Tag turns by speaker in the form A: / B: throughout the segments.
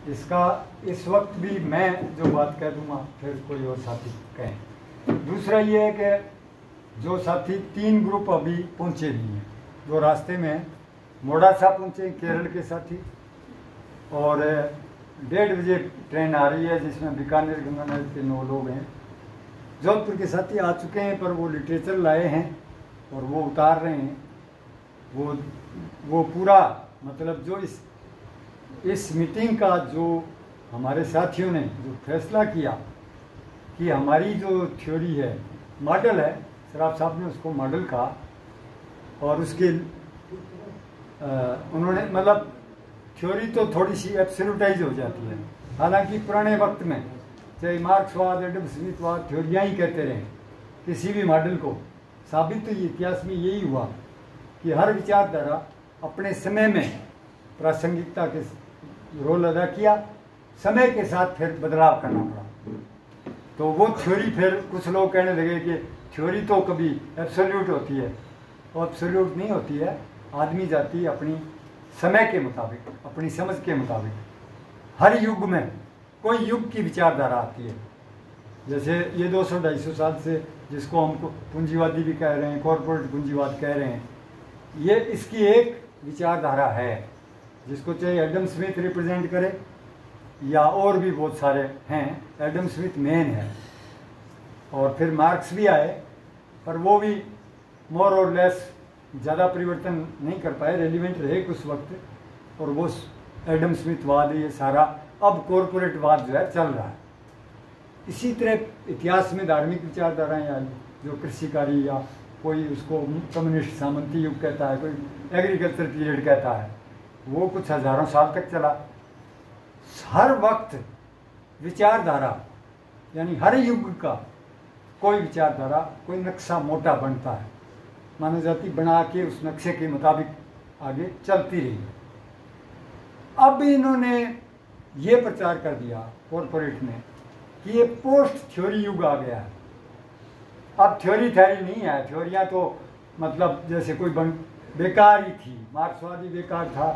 A: इसका इस वक्त भी मैं जो बात कह दूंगा फिर कोई और साथी कहें। दूसरा ये है कि जो साथी 3 ग्रुप अभी पहुंचे भी हैं, जो रास्ते में मोडासा पहुंचे केरल के साथी, और 1:30 बजे ट्रेन आ रही है जिसमें बीकानेर गंगानगर के 9 लोग हैं। जोधपुर के साथी आ चुके हैं पर वो लिटरेचर लाए हैं और वो उतार रहे हैं। वो पूरा मतलब जो इस मीटिंग का जो हमारे साथियों ने जो फैसला किया कि हमारी जो थ्योरी है मॉडल है, सराफ साहब ने उसको मॉडल कहा, और उसके उन्होंने मतलब थ्योरी तो थोड़ी सी एब्सोल्यूटाइज हो जाती है। हालांकि पुराने वक्त में चाहे मार्क्सवाद एडम स्मिथवाद थ्योरियाँ ही कहते रहे किसी भी मॉडल को, साबित तो इतिहास में यही हुआ कि हर विचारधारा अपने समय में प्रासंगिकता के रोल अदा किया, समय के साथ फिर बदलाव करना पड़ा। तो वो थ्योरी फिर कुछ लोग कहने लगे कि थ्योरी तो कभी एब्सोल्यूट होती है, वो एब्सोल्यूट नहीं होती है। आदमी जाति अपनी समय के मुताबिक, अपनी समझ के मुताबिक, हर युग में कोई युग की विचारधारा आती है। जैसे ये 200-250 साल से जिसको हम पूंजीवादी भी कह रहे हैं, कॉरपोरेट पूंजीवाद कह रहे हैं, ये इसकी एक विचारधारा है जिसको चाहे एडम स्मिथ रिप्रेजेंट करे या और भी बहुत सारे हैं। एडम स्मिथ मेन है, और फिर मार्क्स भी आए पर वो भी मोर और लेस ज़्यादा परिवर्तन नहीं कर पाए, रेलिवेंट रहे कुछ वक्त, और वो एडम स्मिथवाद ये सारा अब कॉरपोरेटवाद जो है चल रहा है। इसी तरह इतिहास में धार्मिक विचारधाराएं आई, जो कृषिकारी या कोई उसको कम्युनिस्ट सामंती युग कहता है, कोई एग्रीकल्चर पीरियड कहता है, वो कुछ हजारों साल तक चला। हर वक्त विचारधारा यानी हर युग का कोई विचारधारा, कोई नक्शा मोटा बनता है, मानव जाति बना के उस नक्शे के मुताबिक आगे चलती रही। अब इन्होंने ये प्रचार कर दिया कॉरपोरेट में कि ये पोस्ट थ्योरी युग आ गया है। अब थ्योरी नहीं है, थ्योरियाँ तो मतलब जैसे कोई बेकार ही थी, मार्क्सवादी बेकार था,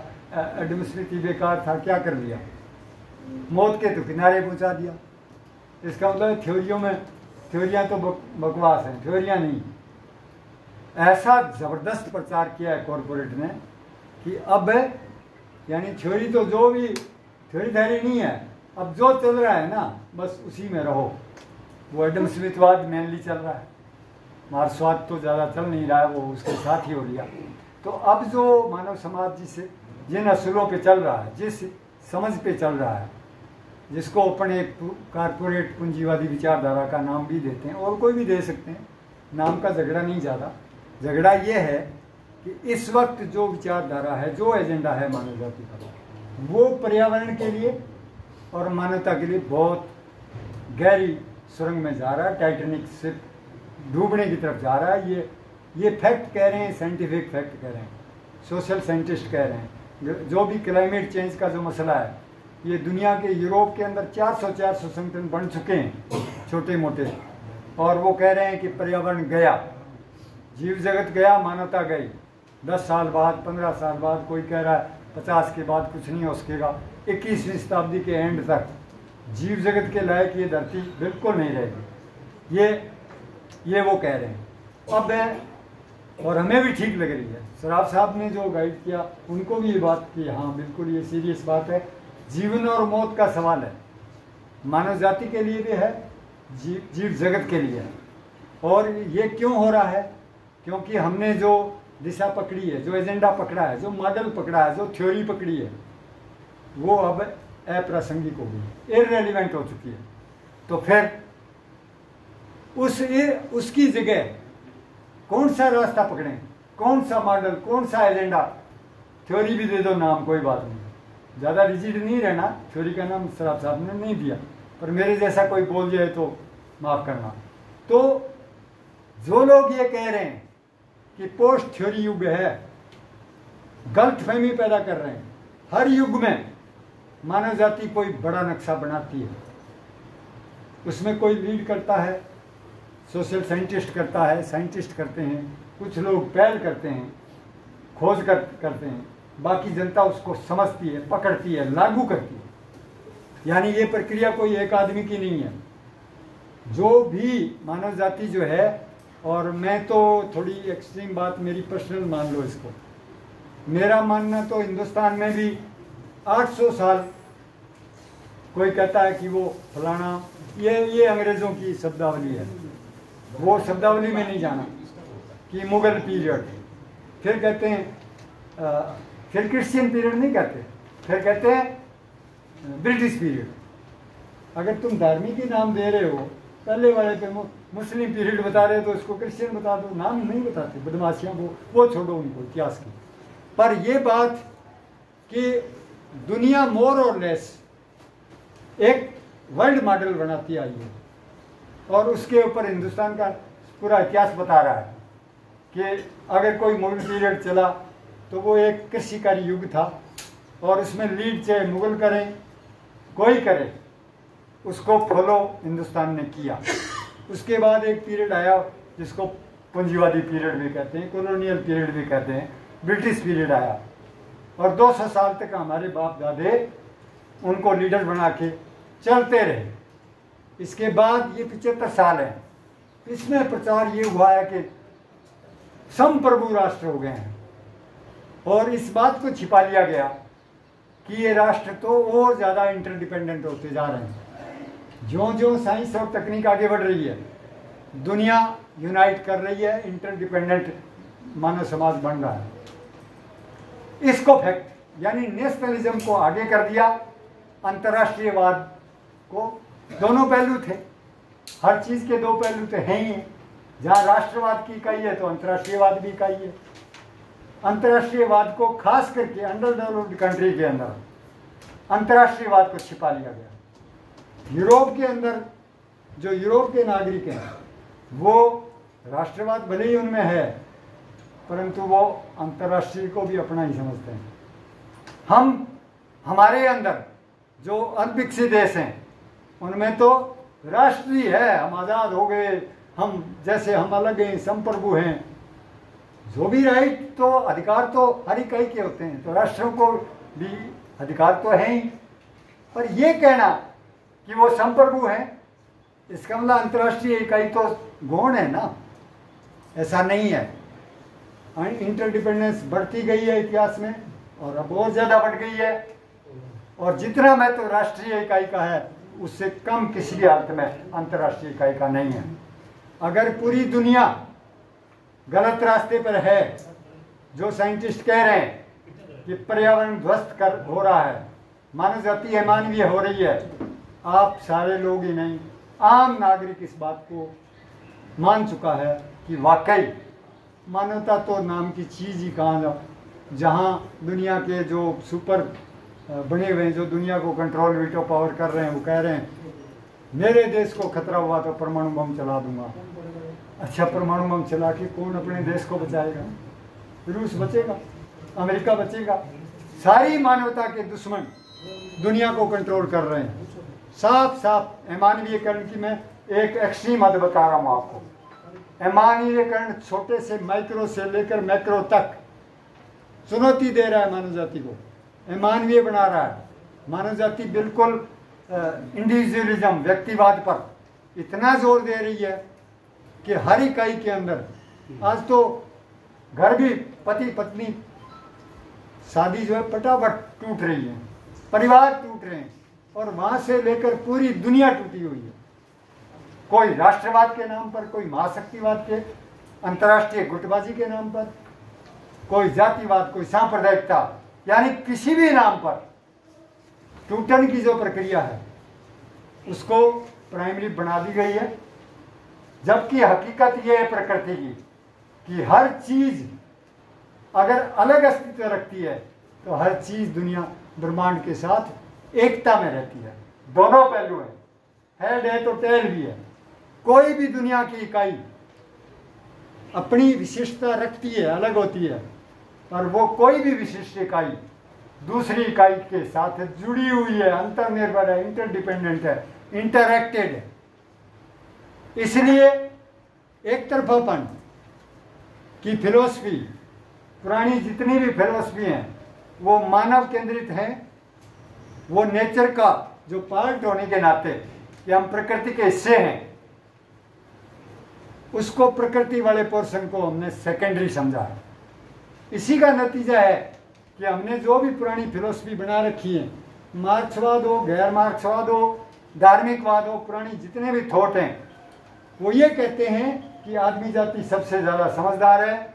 A: एडम स्मिथ बेकार था, क्या कर लिया, मौत के तो किनारे पहुंचा दिया। इसका मतलब थ्योरियाँ तो बकवास हैं, थ्योरियाँ नहीं। ऐसा ज़बरदस्त प्रचार किया है कॉरपोरेट ने कि अब यानी थ्योरी तो जो भी थ्योरी नहीं है, अब जो चल रहा है ना बस उसी में रहो। वो एडम स्मिथवाद मेनली चल रहा है, मार्क्सवाद तो ज़्यादा चल नहीं रहा है, वो उसके साथ ही हो लिया। तो अब जो मानव समाज जिन असूलों पे चल रहा है, जिस समझ पे चल रहा है, जिसको अपने कॉरपोरेट पूंजीवादी विचारधारा का नाम भी देते हैं और कोई भी दे सकते हैं, नाम का झगड़ा नहीं ज़्यादा। झगड़ा ये है कि इस वक्त जो विचारधारा है, जो एजेंडा है मानव जाति का, वो पर्यावरण के लिए और मानवता के लिए बहुत गहरी सुरंग में जा रहा है, टाइटैनिक शिप डूबने की तरफ जा रहा है। ये फैक्ट कह रहे हैं, साइंटिफिक फैक्ट कह रहे हैं, सोशल साइंटिस्ट कह रहे हैं। जो भी क्लाइमेट चेंज का जो मसला है, ये दुनिया के यूरोप के अंदर 400 संगठन बन चुके हैं छोटे मोटे, और वो कह रहे हैं कि पर्यावरण गया, जीव जगत गया, मानवता गई। 10 साल बाद, 15 साल बाद, कोई कह रहा है 50 के बाद कुछ नहीं हो सकेगा। 21वीं शताब्दी के एंड तक जीव जगत के लायक ये धरती बिल्कुल नहीं रहेगी। ये वो कह रहे हैं। अब और हमें भी ठीक लग रही है। सराफ साहब ने जो गाइड किया उनको भी ये बात की, हाँ बिल्कुल ये सीरियस बात है, जीवन और मौत का सवाल है, मानव जाति के लिए भी है, जीव जगत के लिए है। और ये क्यों हो रहा है? क्योंकि हमने जो दिशा पकड़ी है, जो एजेंडा पकड़ा है, जो मॉडल पकड़ा है, जो थ्योरी पकड़ी है, वो अब अप्रासंगिक हो गई, इररेलेवेंट हो चुकी है। तो फिर उसकी जगह कौन सा रास्ता पकड़ें, कौन सा मॉडल, कौन सा एजेंडा? थ्योरी भी दे दो नाम, कोई बात नहीं, ज़्यादा रिजिड नहीं रहना। थ्योरी का नाम सराफ साहब ने नहीं दिया, पर मेरे जैसा कोई बोल जाए तो माफ़ करना। तो जो लोग ये कह रहे हैं कि पोस्ट थ्योरी युग है, गलतफहमी पैदा कर रहे हैं। हर युग में मानव जाति कोई बड़ा नक्शा बनाती है, उसमें कोई लीड करता है, सोशल साइंटिस्ट करता है, साइंटिस्ट करते हैं, कुछ लोग पहल करते हैं, खोज करते हैं, बाकी जनता उसको समझती है, पकड़ती है, लागू करती है। यानी ये प्रक्रिया कोई एक आदमी की नहीं है। जो भी मानव जाति जो है, और मैं तो थोड़ी एक्सट्रीम बात मेरी पर्सनल मान लो इसको, मेरा मानना तो हिंदुस्तान में भी 800 साल, कोई कहता है कि वो फलाना, ये अंग्रेज़ों की शब्दावली है, वो शब्दावली में नहीं जाना कि मुगल पीरियड, फिर कहते हैं फिर क्रिश्चियन पीरियड नहीं कहते, फिर कहते हैं ब्रिटिश पीरियड। अगर तुम धार्मिक ही नाम दे रहे हो, पहले वाले पे मुस्लिम पीरियड बता रहे हो तो उसको क्रिश्चियन बता दो, नाम नहीं बताते, बदमाशियाँ वो छोड़ो उनको इतिहास की। पर ये बात कि दुनिया मोर और लेस एक वर्ल्ड मॉडल बनाती आई है, और उसके ऊपर हिंदुस्तान का पूरा इतिहास बता रहा है कि अगर कोई मुगल पीरियड चला तो वो एक कृषिकारी युग था, और उसमें लीड चाहे मुगल करें कोई करे, उसको फॉलो हिंदुस्तान ने किया। उसके बाद एक पीरियड आया जिसको पूंजीवादी पीरियड भी कहते हैं, कॉलोनियल पीरियड भी कहते हैं, ब्रिटिश पीरियड आया, और 200 साल तक हमारे बाप दादे उनको लीडर बना के चलते रहे। इसके बाद ये 75 साल है, इसमें प्रचार ये हुआ है कि संप्रभु राष्ट्र हो गए हैं, और इस बात को छिपा लिया गया कि ये राष्ट्र तो और ज़्यादा इंटरडिपेंडेंट होते जा रहे हैं। ज्यों ज्यों साइंस और तकनीक आगे बढ़ रही है, दुनिया यूनाइट कर रही है, इंटरडिपेंडेंट मानव समाज बन रहा है। इसको फैक्ट यानी नेशनलिज्म को आगे कर दिया, अंतर्राष्ट्रीयवाद को, दोनों पहलू थे, हर चीज़ के दो पहलू तो हैं ही। जहाँ राष्ट्रवाद की इकाई है तो अंतर्राष्ट्रीयवाद भी इकाई है। अंतर्राष्ट्रीयवाद को खास करके अंडर डेवलप्ड कंट्री के अंदर अंतर्राष्ट्रीयवाद को छिपा लिया गया। यूरोप के अंदर जो यूरोप के नागरिक हैं वो राष्ट्रवाद भले ही उनमें है, परंतु वो अंतर्राष्ट्रीय को भी अपना ही समझते हैं। हमारे अंदर जो अविकसित देश हैं उनमें तो राष्ट्रीय है, हम आज़ाद हो गए, हम जैसे हम अलग हैं, संप्रभु हैं, जो भी राइट तो अधिकार तो हर इकाई के होते हैं, तो राष्ट्रों को भी अधिकार तो है ही। पर ये कहना कि वो संप्रभु हैं, इसका मतलब अंतर्राष्ट्रीय इकाई तो गौण है ना, ऐसा नहीं है। इंटरडिपेंडेंस बढ़ती गई है इतिहास में, और अब बहुत ज़्यादा बढ़ गई है, और जितना महत्व राष्ट्रीय इकाई का है उससे कम किसी भी हालत में अंतर्राष्ट्रीय इकाई का नहीं है। अगर पूरी दुनिया गलत रास्ते पर है, जो साइंटिस्ट कह रहे हैं कि पर्यावरण ध्वस्त हो रहा है, मानव जाति अमानवीय हो रही है, आप सारे लोग ही नहीं, आम नागरिक इस बात को मान चुका है कि वाकई मानवता तो नाम की चीज़ ही कहाँ, जहाँ दुनिया के जो सुपर बने हुए हैं, जो दुनिया को कंट्रोल वीटो पावर कर रहे हैं, वो कह रहे हैं मेरे देश को खतरा हुआ तो परमाणु बम चला दूंगा। अच्छा, परमाणु बम चला के कौन अपने देश को बचाएगा? रूस बचेगा? अमेरिका बचेगा? सारी मानवता के दुश्मन दुनिया को कंट्रोल कर रहे हैं। साफ साफ अमानवीयकरण की मैं एक एक्सट्रीम हद बता रहा हूँ आपको। अमानवीयकरण छोटे से माइक्रो से लेकर मैक्रो तक चुनौती दे रहा है मानव जाति को, अमानवीय बना रहा है। मानव जाति बिल्कुल इंडिविजुअलिज्म, व्यक्तिवाद पर इतना जोर दे रही है कि हर इकाई के अंदर, आज तो घर भी पति पत्नी शादी जो है पटापट टूट रही है, परिवार टूट रहे हैं, और वहाँ से लेकर पूरी दुनिया टूटी हुई है। कोई राष्ट्रवाद के नाम पर, कोई महाशक्तिवाद के, अंतर्राष्ट्रीय गुटबाजी के नाम पर, कोई जातिवाद, कोई सांप्रदायिकता, यानी किसी भी नाम पर टूटन की जो प्रक्रिया है उसको प्राइमरी बना दी गई है। जबकि हकीकत यह है प्रकृति की कि हर चीज़ अगर अलग अस्तित्व रखती है तो हर चीज़ दुनिया ब्रह्मांड के साथ एकता में रहती है। दोनों पहलू हैं, हेड है तो टेल भी है। कोई भी दुनिया की इकाई अपनी विशिष्टता रखती है, अलग होती है, पर वो कोई भी विशिष्ट इकाई दूसरी इकाई के साथ जुड़ी हुई है, अंतर्निर्भर है, इंटरडिपेंडेंट है, इंटरएक्टेड है। इसलिए एक तरफापन की फिलॉसफी, पुरानी जितनी भी फिलॉसफी हैं वो मानव केंद्रित हैं, वो नेचर का जो पार्ट होने के नाते कि हम प्रकृति के हिस्से हैं, उसको प्रकृति वाले पोर्शन को हमने सेकेंडरी समझा है। इसी का नतीजा है कि हमने जो भी पुरानी फिलोसफी बना रखी है, मार्क्सवाद हो, गैर मार्क्सवाद हो, धार्मिकवाद हो, पुरानी जितने भी थॉट हैं, वो ये कहते हैं कि आदमी जाति सबसे ज़्यादा समझदार है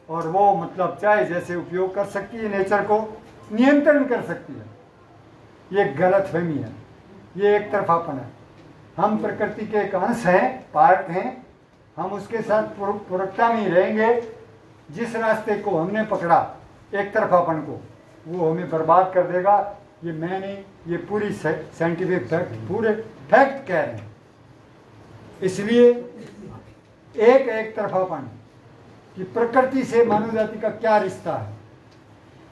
A: और वो मतलब चाहे जैसे उपयोग कर सकती है, नेचर को नियंत्रण कर सकती है। ये गलतफहमी है, ये एक तरफापन है। हम प्रकृति के एक अंश हैं, पार्ट हैं, हम उसके साथ पूरकता में ही रहेंगे। जिस रास्ते को हमने पकड़ा एक तरफापन को, वो हमें बर्बाद कर देगा। ये मैं नहीं, ये पूरी साइंटिफिक फैक्ट, पूरे फैक्ट कह रहे हैं। इसलिए एक तरफापन कि प्रकृति से मानव जाति का क्या रिश्ता है,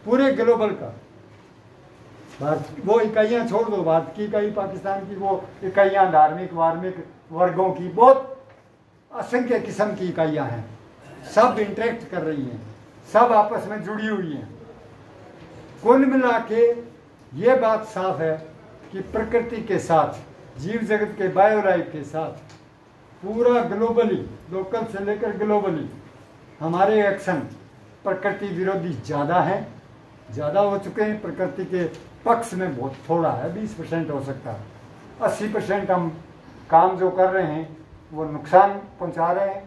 A: पूरे ग्लोबल का। वो इकाइयाँ छोड़ दो, भारत की इकाई, पाकिस्तान की वो इकाइयाँ, धार्मिक वार्मिक वर्गों की बहुत असंख्य किस्म की इकाइयाँ हैं, सब इंटरेक्ट कर रही हैं, सब आपस में जुड़ी हुई हैं। कुल मिला के ये बात साफ है कि प्रकृति के साथ, जीव जगत के बायोलाइफ के साथ पूरा ग्लोबली, लोकल से लेकर ग्लोबली हमारे एक्शन प्रकृति विरोधी ज़्यादा हैं, ज़्यादा हो चुके हैं। प्रकृति के पक्ष में बहुत थोड़ा है, 20% हो सकता है। 80% हम काम जो कर रहे हैं वो नुकसान पहुंचा रहे हैं,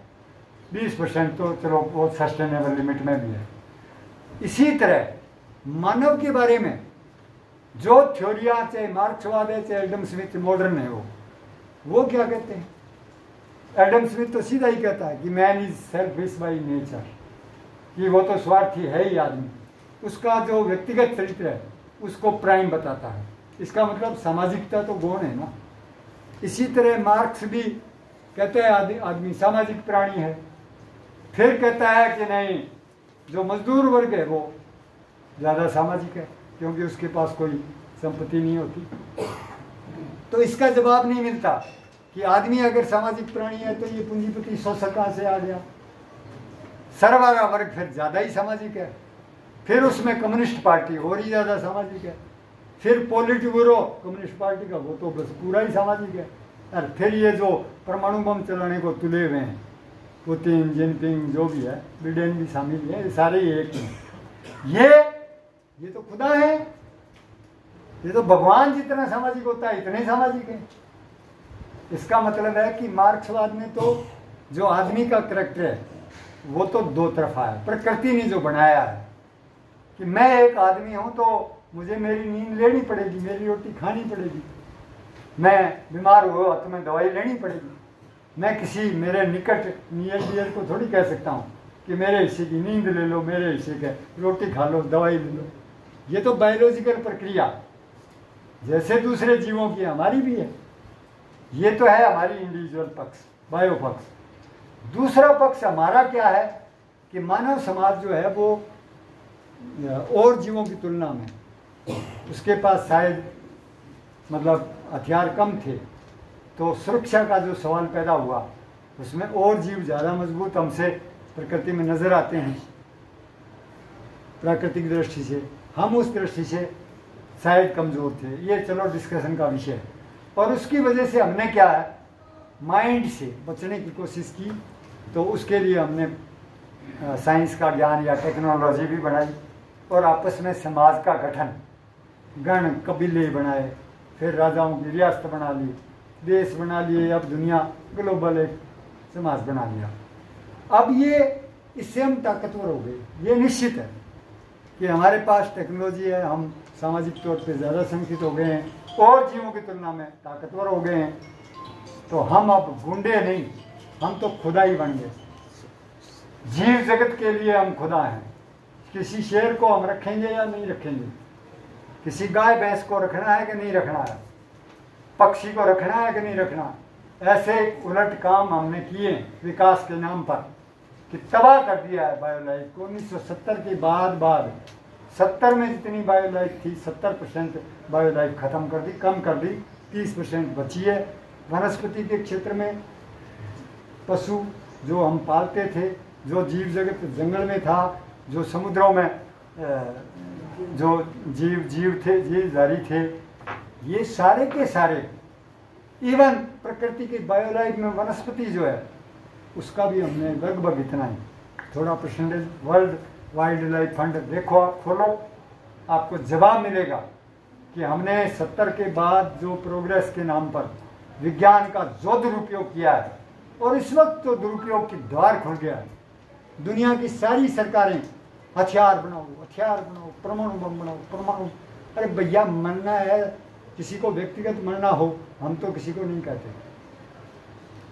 A: 20% तो चलो बहुत सस्टेनेबल लिमिट में भी है। इसी तरह मानव के बारे में जो थ्योरियाँ, चाहे मार्क्सवाद है, चाहे एडम स्मिथ मॉडर्न है, वो क्या कहते हैं? एडम स्मिथ तो सीधा ही कहता है कि man is selfish by nature, कि वो तो स्वार्थी है ही आदमी। उसका जो व्यक्तिगत चरित्र है उसको प्राइम बताता है। इसका मतलब सामाजिकता तो गौण है ना। इसी तरह मार्क्स भी कहते हैं आदमी सामाजिक प्राणी है। फिर कहता है कि नहीं, जो मजदूर वर्ग है वो ज़्यादा सामाजिक है क्योंकि उसके पास कोई संपत्ति नहीं होती। तो इसका जवाब नहीं मिलता कि आदमी अगर सामाजिक प्राणी है तो ये पूंजीपति शोषक कहाँ से आ गया। सरवारा वर्ग फिर ज़्यादा ही सामाजिक है, फिर उसमें कम्युनिस्ट पार्टी और ही ज़्यादा सामाजिक है, फिर पॉलिट ब्यूरो कम्युनिस्ट पार्टी का, वो तो बस पूरा ही सामाजिक है। और फिर ये जो परमाणु बम चलाने को तुले हुए हैं, पुतिन, जिनपिंग, जो भी है, बिडेन भी शामिल है, ये सारे ही एक हैं। ये तो खुदा है, ये तो भगवान जितना सामाजिक होता है इतने सामाजिक है। इसका मतलब है कि मार्क्सवाद में तो जो आदमी का करैक्टर है वो तो दो तरफा है। प्रकृति ने जो बनाया है कि मैं एक आदमी हूं तो मुझे मेरी नींद लेनी पड़ेगी, मेरी रोटी खानी पड़ेगी, मैं बीमार हुआ तो मैं दवाई लेनी पड़ेगी। मैं किसी मेरे निकट नियर डियर को थोड़ी कह सकता हूँ कि मेरे हिस्से की नींद ले लो, मेरे हिस्से के रोटी खा लो, दवाई ले लो। ये तो बायोलॉजिकल प्रक्रिया जैसे दूसरे जीवों की हमारी भी है। ये तो है हमारी इंडिविजुअल पक्ष, बायो पक्ष। दूसरा पक्ष हमारा क्या है कि मानव समाज जो है वो और जीवों की तुलना में उसके पास शायद मतलब हथियार कम थे, तो सुरक्षा का जो सवाल पैदा हुआ उसमें और जीव ज़्यादा मजबूत हमसे प्रकृति में नज़र आते हैं प्राकृतिक दृष्टि से। हम उस दृष्टि से शायद कमज़ोर थे। ये चलो डिस्कशन का विषय है। और उसकी वजह से हमने क्या है, माइंड से बचने की कोशिश की। तो उसके लिए हमने साइंस का ज्ञान या टेक्नोलॉजी भी बनाई और आपस में समाज का गठन, गण कबीले बनाए, फिर राजाओं की रियासत बना ली, देश बना लिए, अब दुनिया ग्लोबल एक समाज बना लिया। अब ये इससे हम ताकतवर हो गए। ये निश्चित है कि हमारे पास टेक्नोलॉजी है, हम सामाजिक तौर पे ज़्यादा संगठित हो गए हैं और जीवों की तुलना में ताकतवर हो गए हैं। तो हम अब गुंडे नहीं, हम तो खुदा ही बन गए। जीव जगत के लिए हम खुदा हैं। किसी शेर को हम रखेंगे या नहीं रखेंगे, किसी गाय भैंस को रखना है कि नहीं रखना है, पक्षी को रखना है कि नहीं रखना, ऐसे उलट काम हमने किए विकास के नाम पर कि तबाह कर दिया है बायोलाइफ को। 1970 के बाद 70 में जितनी बायोलाइफ थी 70% बायोलाइफ खत्म कर दी, कम कर दी, 30% बची है। वनस्पति के क्षेत्र में पशु जो हम पालते थे, जो जीव जगत जंगल में था, जो समुद्रों में जो जीव थे, जीवधारी थे, ये सारे के सारे, इवन प्रकृति की बायोलाइफ में वनस्पति जो है उसका भी हमने लगभग इतना ही, थोड़ा percentage. World wild life fund देखो, आप खोलो, आपको जवाब मिलेगा कि हमने 70 के बाद जो प्रोग्रेस के नाम पर विज्ञान का जो दुरुपयोग किया है, और इस वक्त तो दुरुपयोग की द्वार खुल गया है। दुनिया की सारी सरकारें हथियार बनाओ, परमाणु बम बनाओ, परमाणु। अरे भैया, मरना है किसी को, व्यक्तिगत मरना हो, हम तो किसी को नहीं कहते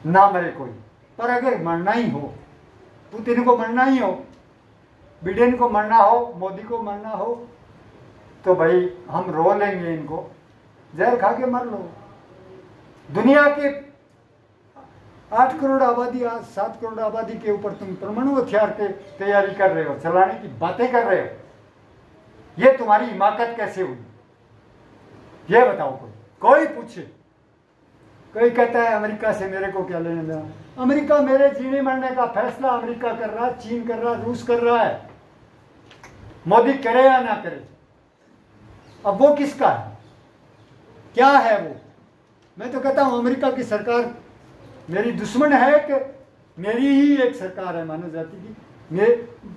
A: ना मरे कोई, पर अगर मरना ही हो, पुतिन को मरना ही हो, बिडेन को मरना हो, मोदी को मरना हो, तो भाई हम रो लेंगे इनको, जहर खा के मर लो। दुनिया के 8 करोड़ आबादी, 7 करोड़ आबादी के ऊपर तुम परमाणु हथियार की तैयारी कर रहे हो, चलाने की बातें कर रहे हो, ये तुम्हारी हिमाकत कैसे हुई? ये बताओ। कोई पूछे, कोई कहता है अमेरिका से मेरे को क्या लेने देना। अमेरिका मेरे जीने मरने का फैसला अमेरिका कर रहा है, चीन कर रहा है, रूस कर रहा है, मोदी करे या ना करे। अब वो किसका है, क्या है वो? मैं तो कहता हूं अमेरिका की सरकार मेरी दुश्मन है कि मेरी ही एक सरकार है मानव जाति की।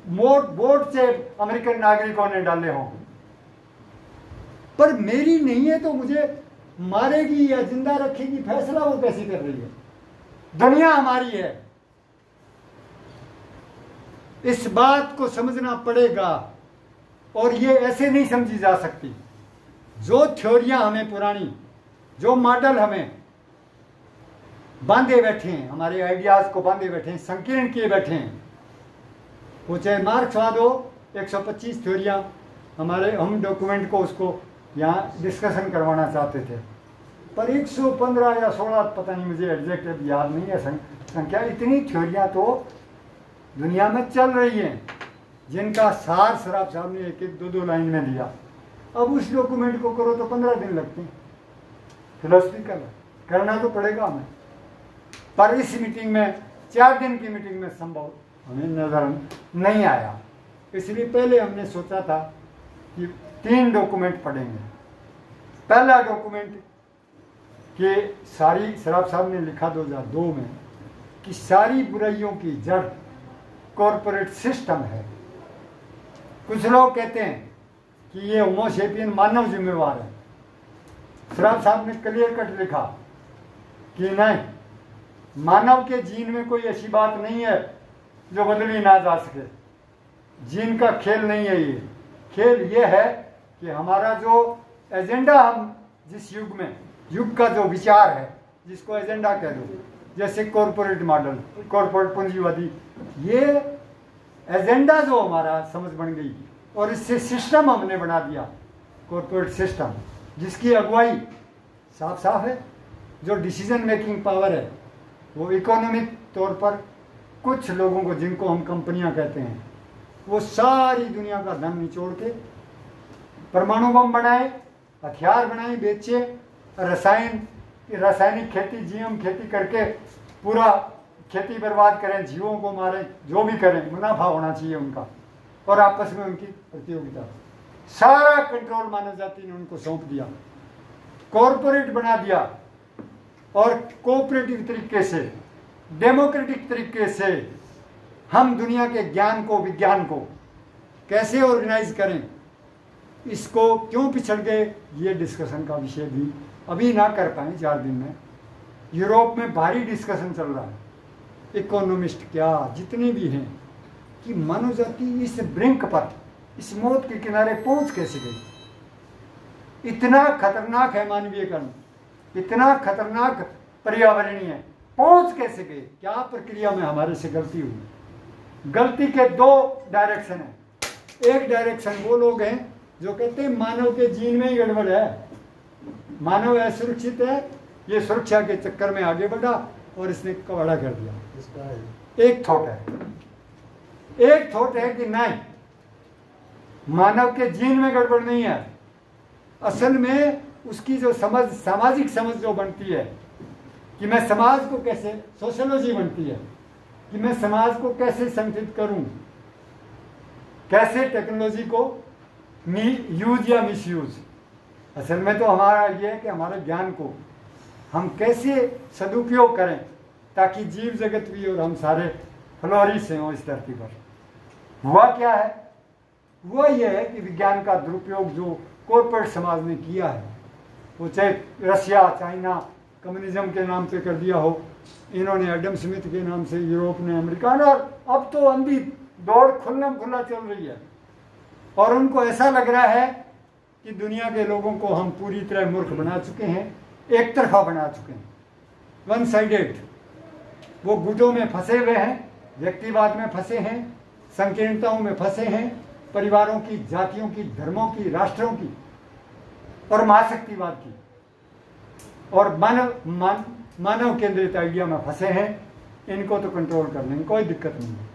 A: वोट से अमेरिकन नागरिकों ने डाले हों, पर मेरी नहीं है तो मुझे मारेगी या जिंदा रखेगी, फैसला वो कैसे कर रही है? दुनिया हमारी है, इस बात को समझना पड़ेगा। और ये ऐसे नहीं समझी जा सकती। जो थ्योरियां हमें पुरानी, जो मॉडल हमें बांधे बैठे हैं, हमारे आइडियाज को बांधे बैठे हैं, संकीर्ण किए बैठे हैं, वो चाहे मार्क्सवाद हो, 125 थ्योरियां हमारे, हम डॉक्यूमेंट को उसको यहाँ डिस्कशन करवाना चाहते थे, पर 115 या 16, पता नहीं, मुझे एग्जैक्ट याद नहीं है संख्या। इतनी थ्योरियां तो दुनिया में चल रही हैं, जिनका सार सराफ साहब ने 1-1, 2-2 लाइन में दिया। अब उस डॉक्यूमेंट को करो तो 15 दिन लगते हैं। फिलोसफिकल करना तो पड़ेगा हमें, पर इस मीटिंग में, 4 दिन की मीटिंग में संभव हमें नजर नहीं आया। इसलिए पहले हमने सोचा था कि 3 डॉक्यूमेंट पढ़ेंगे। पहला डॉक्यूमेंट कि सारी, सराफ साहब ने लिखा 2002 में कि सारी बुराइयों की जड़ कॉरपोरेट सिस्टम है। कुछ लोग कहते हैं कि ये होमो सेपियन मानव जिम्मेवार है। सराफ साहब ने क्लियर कट लिखा कि नहीं, मानव के जीन में कोई ऐसी बात नहीं है जो बदली ना जा सके। जीन का खेल नहीं है ये। खेल ये है कि हमारा जो एजेंडा, हम जिस युग में, युग का जो विचार है, जिसको एजेंडा कह दो, जैसे कॉरपोरेट मॉडल, कॉरपोरेट पूंजीवादी, ये एजेंडा जो हमारा समझ बन गई, और इससे सिस्टम हमने बना दिया, कॉरपोरेट सिस्टम, जिसकी अगुवाई साफ साफ है। जो डिसीजन मेकिंग पावर है वो इकोनॉमिक तौर पर कुछ लोगों को, जिनको हम कंपनियां कहते हैं, वो सारी दुनिया का धन निचोड़ के परमाणु बम बनाए, हथियार बनाए, बेचे, रासायनिक खेती, जीएम खेती करके पूरा खेती बर्बाद करें, जीवों को मारें, जो भी करें, मुनाफा होना चाहिए उनका, और आपस में उनकी प्रतियोगिता। सारा कंट्रोल मानव जाति ने उनको सौंप दिया, कॉरपोरेट बना दिया, और कोऑपरेटिव तरीके से, डेमोक्रेटिक तरीके से हम दुनिया के ज्ञान को, विज्ञान को कैसे ऑर्गेनाइज करें, इसको क्यों पिछड़ गए, ये डिस्कशन का विषय भी अभी ना कर पाए 4 दिन में। यूरोप में भारी डिस्कशन चल रहा है, इकोनॉमिस्ट क्या जितने भी हैं, कि मानव जाति इस ब्रिंक पर, इस मौत के किनारे पहुंच कैसे गई। इतना खतरनाक है मानवीयकरण, इतना खतरनाक पर्यावरणीय, पहुंच कैसे गए, क्या प्रक्रिया में हमारे से गलती हुई। गलती के 2 डायरेक्शन है। एक डायरेक्शन वो लोग हैं जो कहते हैं मानव के जीन में ही गड़बड़ है, मानव असुरक्षित है, ये सुरक्षा के चक्कर में आगे बढ़ा और इसने कबाड़ा कर दिया। एक थॉट है, एक थॉट है कि नहीं, मानव के जीन में गड़बड़ नहीं है, असल में उसकी जो समझ, सामाजिक समझ जो बनती है कि मैं समाज को कैसे, सोशियोलॉजी बनती है कि मैं समाज को कैसे संगठित करूं, कैसे टेक्नोलॉजी को यूज या मिसयूज, असल में तो हमारा ये है कि हमारे ज्ञान को हम कैसे सदुपयोग करें ताकि जीव जगत भी और हम सारे फ्लोरिश हों इस धरती पर। हुआ क्या है? हुआ यह है कि विज्ञान का दुरुपयोग जो कॉर्पोरेट समाज ने किया है, वो चाहे रशिया, चाइना, कम्युनिज्म के नाम पे कर दिया हो, इन्होंने एडम स्मिथ के नाम से यूरोप ने, अमेरिका ने, और अब तो अंधी दौड़ खुल्लम खुल्ला चल रही है। और उनको ऐसा लग रहा है कि दुनिया के लोगों को हम पूरी तरह मूर्ख बना चुके हैं, एक तरफा बना चुके हैं, वन साइडेड। वो गुटों में फंसे हुए हैं, व्यक्तिवाद में फंसे हैं, संकीर्णताओं में फंसे हैं, परिवारों की, जातियों की, धर्मों की, राष्ट्रों की और महाशक्तिवाद की और मानव केंद्रित आइडिया में फंसे हैं। इनको तो कंट्रोल कर लेंगे, कोई दिक्कत नहीं है,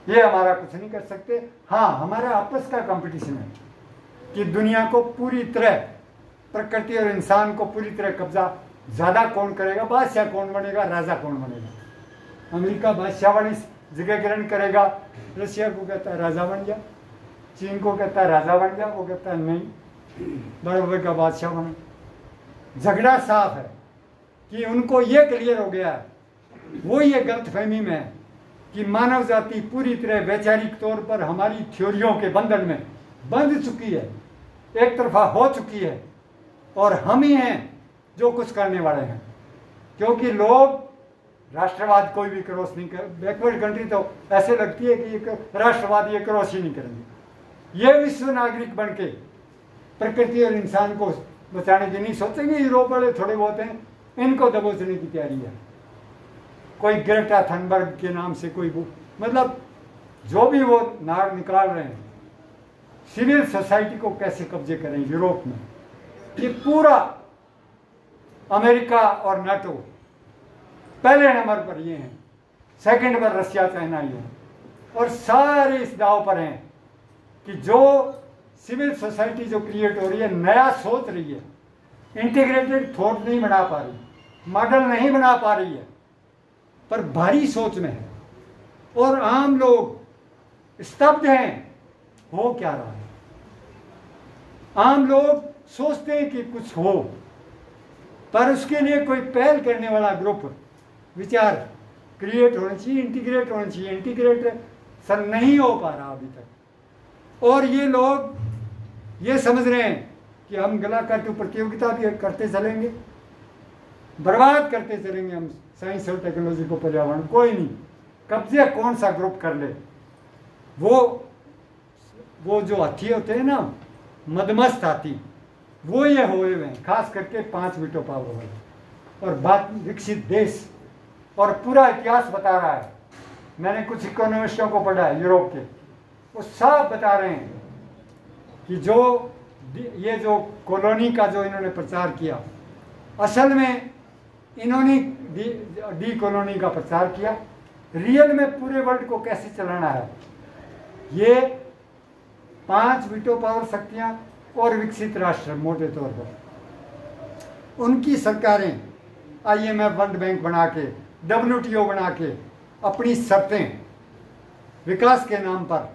A: ये हमारा कुछ नहीं कर सकते। हाँ, हमारा आपस का कंपटीशन है कि दुनिया को पूरी तरह, प्रकृति और इंसान को पूरी तरह कब्जा ज़्यादा कौन करेगा, बादशाह कौन बनेगा, राजा कौन बनेगा। अमेरिका बादशाह वाली जगह ग्रहण करेगा, रशिया को कहता है राजा बन जा, चीन को कहता है राजा बन जा, वो कहता है नहीं, बड़े बड़े का बादशाह बने। झगड़ा साफ है कि उनको ये क्लियर हो गया है, वो ये गलतफहमी में है कि मानव जाति पूरी तरह वैचारिक तौर पर हमारी थ्योरियों के बंधन में बंध चुकी है, एक तरफा हो चुकी है, और हम ही हैं जो कुछ करने वाले हैं। क्योंकि लोग राष्ट्रवाद कोई भी क्रॉस नहीं कर, बैकवर्ड कंट्री तो ऐसे लगती है कि ये राष्ट्रवाद ये क्रॉस ही नहीं करेंगे। ये विश्व नागरिक बन के प्रकृति और इंसान को बचाने की नहीं सोचेंगे। यूरोप वाले थोड़े बहुत हैं, इनको दबोचने की तैयारी है। कोई ग्रेटा थनबर्ग के नाम से कोई मतलब जो भी वो नार निकाल रहे हैं, सिविल सोसाइटी को कैसे कब्जे करें यूरोप में। ये पूरा अमेरिका और नाटो पहले नंबर पर ये हैं, सेकंड पर रशिया, चाइना ही है, और सारे इस दाव पर हैं कि जो सिविल सोसाइटी जो क्रिएट हो रही है, नया सोच रही है, इंटीग्रेटेड थॉट नहीं बना पा रही, मॉडल नहीं बना पा रही है, पर भारी सोच में है, और आम लोग स्तब्ध हैं। हो क्या रहा है? आम लोग सोचते हैं कि कुछ हो, पर उसके लिए कोई पहल करने वाला ग्रुप, विचार क्रिएट होना चाहिए, इंटीग्रेट होना चाहिए। इंटीग्रेट सर नहीं हो पा रहा अभी तक, और ये लोग ये समझ रहे हैं कि हम गला काटू प्रतियोगिता भी करते चलेंगे, बर्बाद करते चलेंगे हम साइंस और टेक्नोलॉजी को, पर्यावरण। कोई नहीं, कब्जे कौन सा ग्रुप कर ले। वो जो हाथी होते हैं ना, मदमस्त हाथी, वो ये हुए हुए हैं, खास करके 5 वीटो पावर वाले, और बात विकसित देश, और पूरा इतिहास बता रहा है। मैंने कुछ इकोनॉमिस्टों को पढ़ा है यूरोप के, वो साफ बता रहे हैं कि जो ये जो कॉलोनी का जो इन्होंने प्रचार किया, असल में इन्होंने डी कॉलोनी का प्रचार किया। रियल में पूरे वर्ल्ड को कैसे चलाना है, ये 5 वीटो पावर शक्तियां और विकसित राष्ट्र मोटे तौर पर, उनकी सरकारें IMF, वर्ल्ड बैंक बना के, WTO बना के अपनी शर्तें विकास के नाम पर,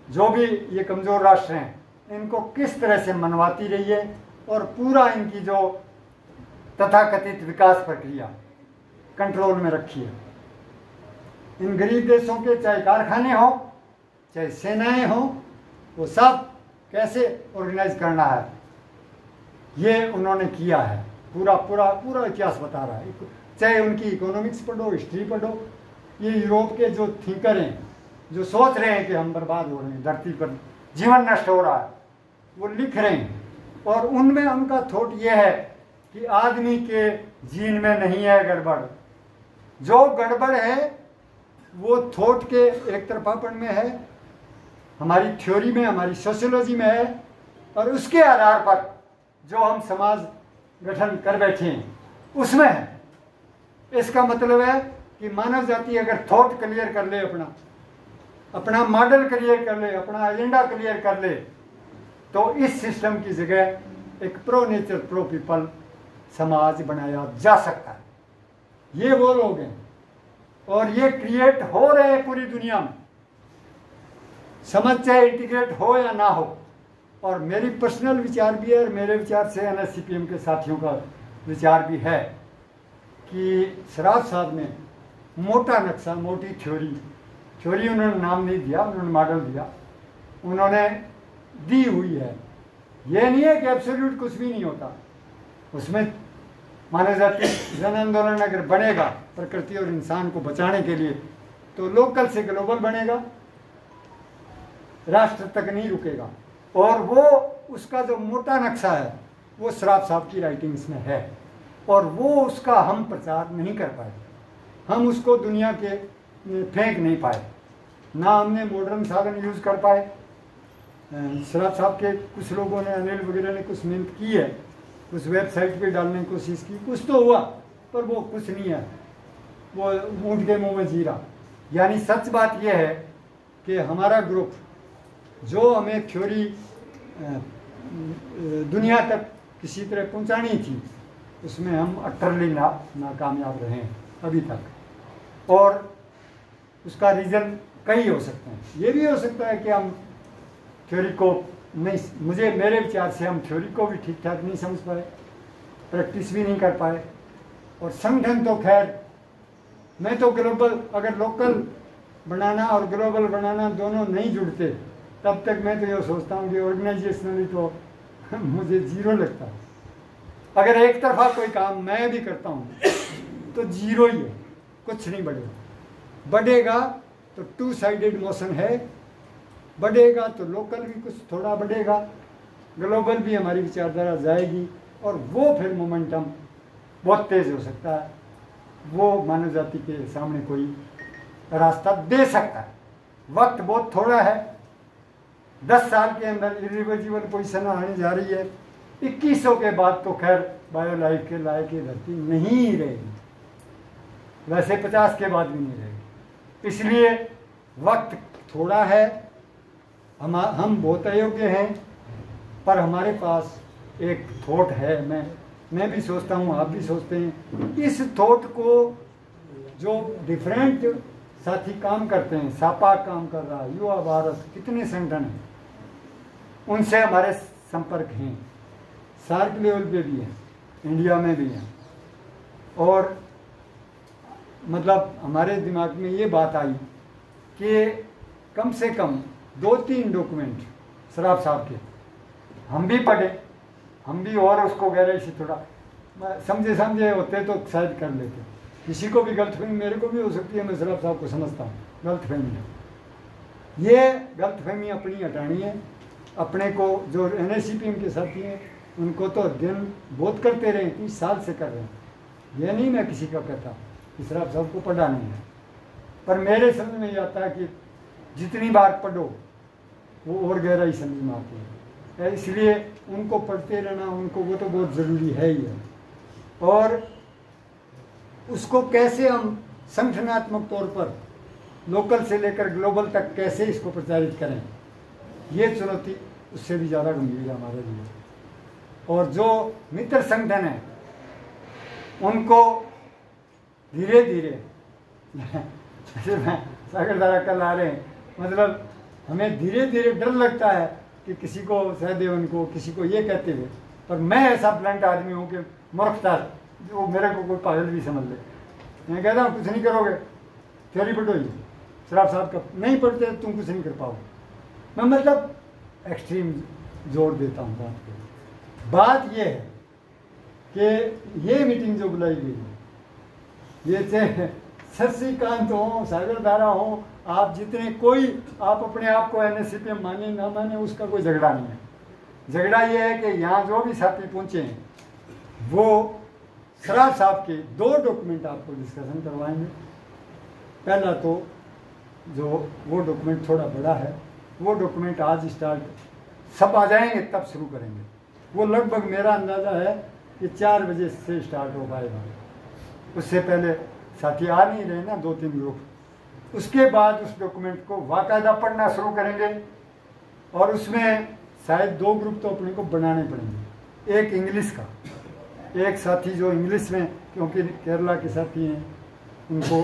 A: जो भी ये कमज़ोर राष्ट्र हैं, इनको किस तरह से मनवाती रही है, और पूरा इनकी जो तथाकथित विकास प्रक्रिया कंट्रोल में रखी है। इन गरीब देशों के चाहे कारखाने हो, चाहे सेनाएं हो, वो सब कैसे ऑर्गेनाइज करना है, ये उन्होंने किया है। पूरा पूरा पूरा इतिहास बता रहा है। चाहे उनकी इकोनॉमिक्स पढ़ो, हिस्ट्री पढ़ो, ये यूरोप के जो थिंकर हैं, जो सोच रहे हैं कि हम बर्बाद हो रहे हैं, धरती पर जीवन नष्ट हो रहा है, वो लिख रहे हैं। और उनमें उनका थॉट ये है कि आदमी के जीन में नहीं है गड़बड़, जो गड़बड़ है वो थॉट के एक तरफापन में है, हमारी थ्योरी में, हमारी सोशियोलॉजी में है, और उसके आधार पर जो हम समाज गठन कर बैठे हैं उसमें है। इसका मतलब है कि मानव जाति अगर थॉट क्लियर कर ले, अपना मॉडल क्लियर कर ले, अपना एजेंडा क्लियर कर ले, तो इस सिस्टम की जगह एक प्रो नेचर प्रो पीपल समाज बनाया जा सकता है। ये वो लोग हैं, और ये क्रिएट हो रहे हैं पूरी दुनिया में। समझ चाहे इंटीग्रेट हो या ना हो, और मेरी पर्सनल विचार भी है और मेरे विचार से NSCPM के साथियों का विचार भी है कि सराफ साहब ने मोटा नक्शा, मोटी थ्योरी उन्होंने नाम नहीं दिया, उन्होंने मॉडल दिया, उन्होंने दी हुई है। ये नहीं है कि एब्सोल्यूट कुछ भी नहीं होता, उसमें माने जाती जन आंदोलन अगर बनेगा प्रकृति और इंसान को बचाने के लिए तो लोकल से ग्लोबल बनेगा, राष्ट्र तक नहीं रुकेगा। और वो उसका जो मोटा नक्शा है वो सराफ साहब की राइटिंग्स में है और वो उसका हम प्रचार नहीं कर पाए, हम उसको दुनिया के फेंक नहीं पाए, ना हमने मॉडर्न साधन यूज़ कर पाए। सराफ साहब के कुछ लोगों ने, अनिल वगैरह ने कुछ मेहनत की है, कुछ वेबसाइट पे डालने की कोशिश की, कुछ तो हुआ पर वो कुछ नहीं है, वो ऊँट के मुंह में जीरा। यानी सच बात यह है कि हमारा ग्रुप जो हमें थ्योरी दुनिया तक किसी तरह पहुंचानी थी उसमें हम अटरली नाकामयाब रहे हैं अभी तक। और उसका रीज़न कई हो सकते हैं। ये भी हो सकता है कि हम थ्योरी को नहीं, मेरे विचार से हम थ्योरी को भी ठीक ठाक नहीं समझ पाए, प्रैक्टिस भी नहीं कर पाए। और संगठन तो खैर, मैं तो ग्लोबल, अगर लोकल बनाना और ग्लोबल बनाना दोनों नहीं जुड़ते तब तक मैं तो ये सोचता हूँ कि ऑर्गेनाइजेशनली तो मुझे जीरो लगता है। अगर एक तरफा कोई काम मैं भी करता हूँ तो जीरो ही है, कुछ नहीं बढ़ेगा। बढ़ेगा तो टू साइडेड मोशन है, बढ़ेगा तो लोकल भी कुछ थोड़ा बढ़ेगा, ग्लोबल भी हमारी विचारधारा जाएगी और वो फिर मोमेंटम बहुत तेज़ हो सकता है, वो मानव जाति के सामने कोई रास्ता दे सकता है। वक्त बहुत थोड़ा है, 10 साल के अंदर इरिवर्सिबल पोजीशन आने जा रही है। 2100 के बाद तो खैर बायो लाइफ के लायक की धरती नहीं रहेगी, वैसे 50 के बाद भी नहीं रहेगी। इसलिए वक्त थोड़ा है, हम बहुत अयोग्य हैं, पर हमारे पास एक थॉट है, मैं भी सोचता हूँ, आप भी सोचते हैं। इस थॉट को जो डिफरेंट साथी काम करते हैं, सापा काम कर रहा है, युवा भारत, कितने संगठन हैं, उनसे हमारे संपर्क हैं, सार्क लेवल पे भी हैं, इंडिया में भी हैं। और मतलब हमारे दिमाग में ये बात आई कि कम से कम 2-3 डॉक्यूमेंट सराफ साहब के हम भी पढ़े, हम भी और उसको गहराई से थोड़ा समझे होते तो शायद कर लेते। किसी को भी गलतफहमी, मेरे को भी हो सकती है, मैं सराफ साहब को समझता हूँ, गलतफहमी है। ये गलतफहमी अपनी हटानी है। अपने को जो NSCPM के साथी हैं उनको तो अध्ययन बहुत करते रहे, 30 साल से कर रहे हैं। ये नहीं मैं किसी का कहता कि सराफ साहब को पढ़ा नहीं है, पर मेरे समझ में ये आता है कि जितनी बार पढ़ो वो और गहराई समझ में आती है। इसलिए उनको पढ़ते रहना, उनको वो तो बहुत ज़रूरी है ही है। और उसको कैसे हम संगठनात्मक तौर पर लोकल से लेकर ग्लोबल तक कैसे इसको प्रचारित करें, ये चुनौती उससे भी ज़्यादा गंभीर है हमारे लिए। और जो मित्र संगठन है उनको धीरे धीरे सागरधारा कल आ रहे हैं, मतलब हमें धीरे धीरे डर लगता है कि किसी को सहदे उनको, किसी को ये कहते हुए, पर मैं ऐसा ब्लंट आदमी हूँ कि मूर्खता जो मेरे को कोई पागल भी समझ ले। मैं कहता हूँ कुछ नहीं करोगे, थ्योरी पढ़ो, ही सराफ साहब का नहीं पढ़ते तुम कुछ नहीं कर पाओगे। मैं मतलब एक्सट्रीम जोर देता हूँ बात पे। बात ये है कि ये मीटिंग जो बुलाई गई है, ये चाहे शशिकांत हो, सागरधारा हो, आप जितने, कोई आप अपने आप को NSCPM माने ना माने, उसका कोई झगड़ा नहीं है। झगड़ा ये है कि यहाँ जो भी साथी पहुँचे हैं वो सराफ साहब के 2 डॉक्यूमेंट आपको डिस्कशन करवाएंगे। पहला तो जो वो डॉक्यूमेंट थोड़ा बड़ा है, वो डॉक्यूमेंट आज स्टार्ट, सब आ जाएंगे तब शुरू करेंगे। वो लगभग मेरा अंदाज़ा है कि 4 बजे से स्टार्ट हो पाएगा, उससे पहले साथी आ नहीं रहे ना, 2-3 ग्रुप। उसके बाद उस डॉक्यूमेंट को बाकायदा पढ़ना शुरू करेंगे और उसमें शायद 2 ग्रुप तो अपने को बनाने पड़ेंगे। एक इंग्लिश का, एक साथी जो इंग्लिश में, क्योंकि केरला के साथी हैं उनको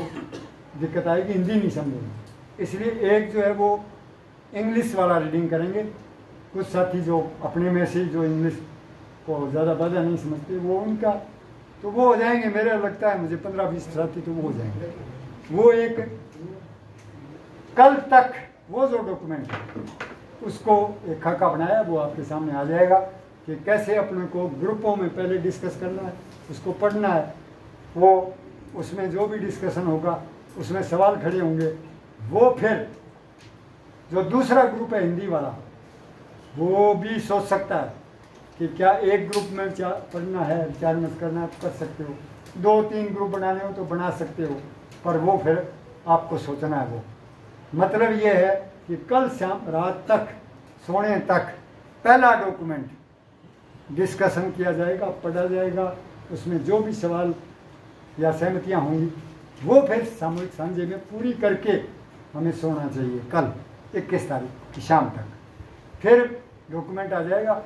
A: दिक्कत आएगी, हिंदी नहीं समझेंगे, इसलिए एक जो है वो इंग्लिश वाला रीडिंग करेंगे कुछ साथी जो अपने में से जो इंग्लिश को ज़्यादा बाधा नहीं समझते वो उनका तो वो हो जाएंगे। मेरा लगता है मुझे 15-20 साथी तो वो हो जाएंगे। वो एक कल तक वो जो डॉक्यूमेंट है उसको एक खाका बनाया, वो आपके सामने आ जाएगा कि कैसे अपने को ग्रुपों में पहले डिस्कस करना है, उसको पढ़ना है। वो उसमें जो भी डिस्कशन होगा उसमें सवाल खड़े होंगे। वो फिर जो दूसरा ग्रुप है हिंदी वाला वो भी सोच सकता है कि क्या एक ग्रुप में पढ़ना है, विचार मत करना है तो कर सकते हो, 2-3 ग्रुप बनाने हो तो बना सकते हो, पर वो फिर आपको सोचना है। वो मतलब ये है कि कल शाम रात तक सोने तक पहला डॉक्यूमेंट डिस्कशन किया जाएगा, पढ़ा जाएगा। उसमें जो भी सवाल या सहमतियाँ होंगी वो फिर सामूहिक सांझे में पूरी करके हमें सोना चाहिए कल 21 तारीख की शाम तक। फिर डॉक्यूमेंट आ जाएगा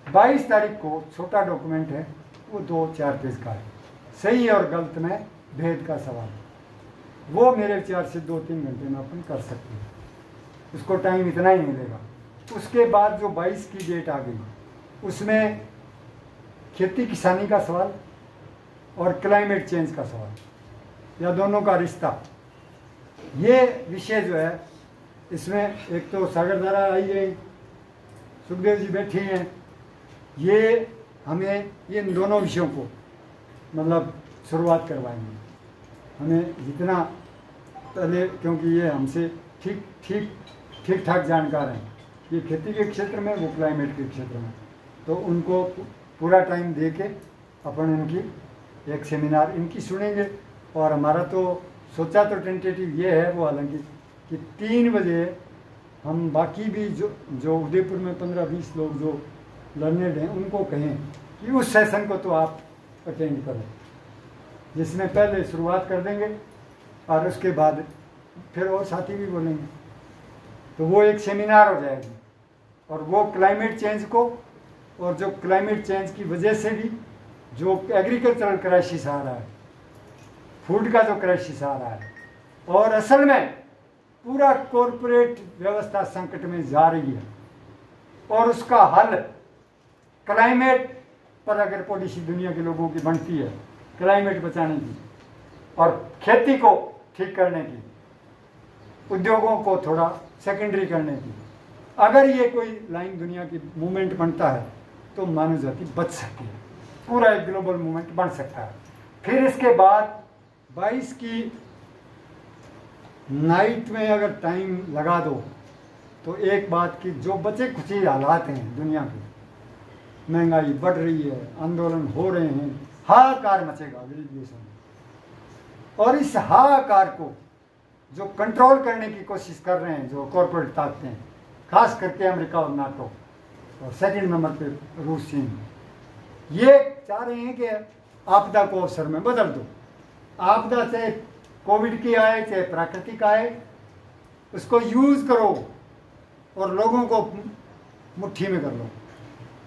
A: 22 तारीख को। छोटा डॉक्यूमेंट है वो 2-4 पेज का है, सही और गलत में भेद का सवाल। वो मेरे विचार से 2-3 घंटे में अपन कर सकते हैं, उसको टाइम इतना ही मिलेगा। उसके बाद जो 22 की डेट आ गई उसमें खेती किसानी का सवाल और क्लाइमेट चेंज का सवाल या दोनों का रिश्ता, ये विषय जो है इसमें एक तो सागरधारा आई है, सुखदेव जी बैठे हैं, ये हमें इन दोनों विषयों को मतलब शुरुआत करवाएंगे। हमें जितना पहले, क्योंकि ये हमसे ठीक ठाक जानकार हैं, ये खेती के क्षेत्र में, वो क्लाइमेट के क्षेत्र में, तो उनको पूरा टाइम दे के अपन इनकी एक सेमिनार इनकी सुनेंगे। और हमारा तो सोचा तो टेंटेटिव ये है वो, हालांकि कि 3 बजे हम बाकी भी जो उदयपुर में 15-20 लोग जो लर्नेड हैं उनको कहें कि उस सेशन को तो आप अटेंड करें, जिसमें पहले शुरुआत कर देंगे और उसके बाद फिर और साथी भी बोलेंगे, तो वो एक सेमिनार हो जाएगी। और वो क्लाइमेट चेंज को, और जो क्लाइमेट चेंज की वजह से भी जो एग्रीकल्चरल क्राइसिस आ रहा है, फूड का जो क्राइसिस आ रहा है, और असल में पूरा कॉरपोरेट व्यवस्था संकट में जा रही है, और उसका हल क्लाइमेट पर अगर पॉलिसी दुनिया के लोगों की बनती है, क्लाइमेट बचाने की और खेती को ठीक करने की, उद्योगों को थोड़ा सेकेंडरी करने की, अगर ये कोई लाइन दुनिया की मूवमेंट बनता है तो मानव जाति बच सकती है, पूरा एक ग्लोबल मूवमेंट बन सकता है। फिर इसके बाद 22 की नाइट में अगर टाइम लगा दो तो एक बात की, जो बचे कुछ ही हालात हैं दुनिया के, महंगाई बढ़ रही है, आंदोलन हो रहे हैं, हाहाकार मचेगा गरीब देशों में, और इस हाहाकार को जो कंट्रोल करने की कोशिश कर रहे हैं जो कॉरपोरेट ताकतें, खास करके अमेरिका और नाटो, और सेकंड नंबर पे रूस चीन, ये चाह रहे हैं कि आपदा को अवसर में बदल दो। आपदा चाहे कोविड की आए चाहे प्राकृतिक आए, उसको यूज करो और लोगों को मुट्ठी में कर लो,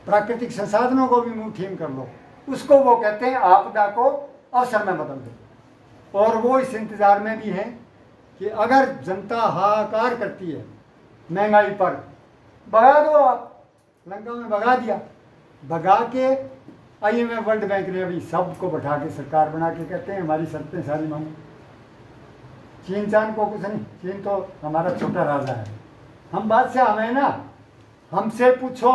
A: प्राकृतिक संसाधनों को भी मुट्ठी में कर लो, उसको वो कहते हैं आपदा को अवसर में बदल दो। और वो इस इंतजार में भी हैं कि अगर जनता हाहाकार करती है महंगाई पर, भगा दो आप। लंका में भगा दिया, भगा के IMF वर्ल्ड बैंक ने अभी सबको बैठा के सरकार बना के कहते हैं हमारी शर्तें सारी मांगो। चीन चान को कुछ नहीं, चीन तो हमारा छोटा राजा है, हम बादशाह हमें ना, हमसे पूछो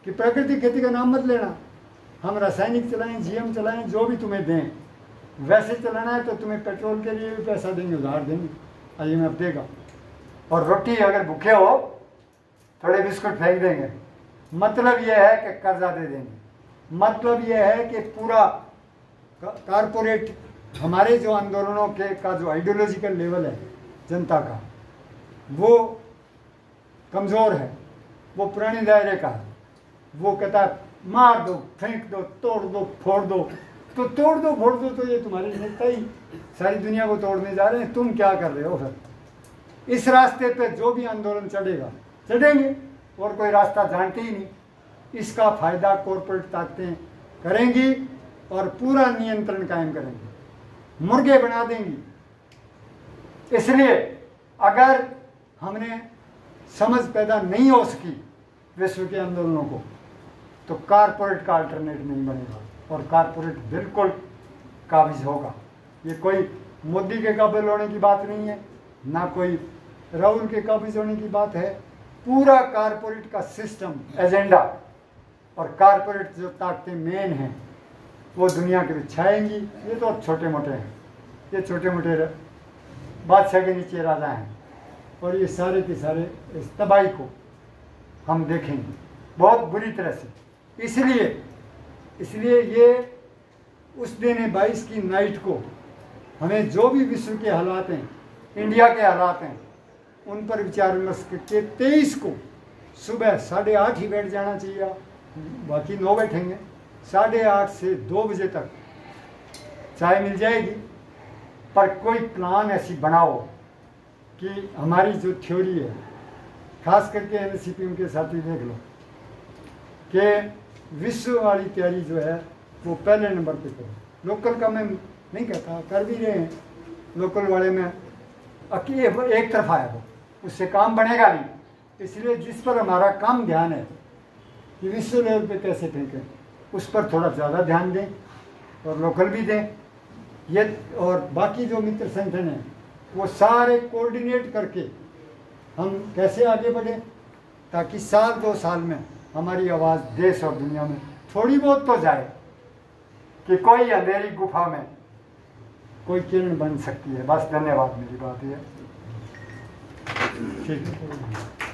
A: कि प्राकृतिक खेती का नाम मत लेना, हम रासायनिक चलाएं, GM चलाएं, जो भी तुम्हें दें, वैसे चलाना है तो तुम्हें पेट्रोल के लिए भी पैसा देंगे, उधार देंगे, IMF देगा। और रोटी अगर भूखे हो थोड़े बिस्कुट फेंक देंगे, मतलब यह है कि कर्जा दे देंगे। मतलब यह है कि पूरा कारपोरेट, हमारे जो आंदोलनों के का जो आइडियोलॉजिकल लेवल है जनता का, वो कमज़ोर है, वो पुराने दायरे का है। वो कहता है मार दो, फेंक दो, तोड़ दो, फोड़ दो, तो तोड़ दो फोड़ दो, तो ये तुम्हारे नेता ही सारी दुनिया को तोड़ने जा रहे हैं, तुम क्या कर रहे हो? फिर इस रास्ते पे जो भी आंदोलन चढ़ेगा, चढ़ेंगे, और कोई रास्ता जानते ही नहीं। इसका फायदा कॉरपोरेट ताकतें करेंगी और पूरा नियंत्रण कायम करेंगी, मुर्गे बना देंगी। इसलिए अगर हमने समझ पैदा नहीं हो सकी विश्व के आंदोलनों को, तो कारपोरेट का अल्टरनेट नहीं बनेगा और कारपोरेट बिल्कुल काबिज होगा। ये कोई मोदी के काबिज होने की बात नहीं है, ना कोई राहुल के काबिज होने की बात है। पूरा कारपोरेट का सिस्टम, एजेंडा और कारपोरेट जो ताकतें मेन हैं वो दुनिया के छाएंगी। ये तो छोटे मोटे हैं, ये छोटे मोटे बादशाह के नीचे राजा हैं, और ये सारे के सारे इस तबाही को हम देखेंगे बहुत बुरी तरह से। इसलिए ये उस दिन 22 की नाइट को हमें जो भी विश्व के हालात हैं, इंडिया के हालात हैं, उन पर विचार विमर्श करके 23 को सुबह 8:30 ही बैठ जाना चाहिए, बाकी 9 बैठेंगे। 8:30 से 2 बजे तक चाय मिल जाएगी, पर कोई प्लान ऐसी बनाओ कि हमारी जो थ्योरी है, खास करके NSCP के साथी देख लो कि विश्व वाली तैयारी जो है वो पहले नंबर पे करो। लोकल का मैं नहीं कहता, कर भी रहे हैं, लोकल वाले में एक तरफा है वो, उससे काम बनेगा नहीं। इसलिए जिस पर हमारा कम ध्यान है कि विश्व लेवल पे कैसे फेंकें, उस पर थोड़ा ज़्यादा ध्यान दें और लोकल भी दें। ये और बाकी जो मित्र संगठन हैं वो सारे कोऑर्डिनेट करके हम कैसे आगे बढ़ें, ताकि 1-2 साल में हमारी आवाज़ देश और दुनिया में थोड़ी बहुत तो जाए कि कोई अंधेरी गुफा में कोई किरण बन सकती है। बस धन्यवाद, मेरी बात ये ठीक है।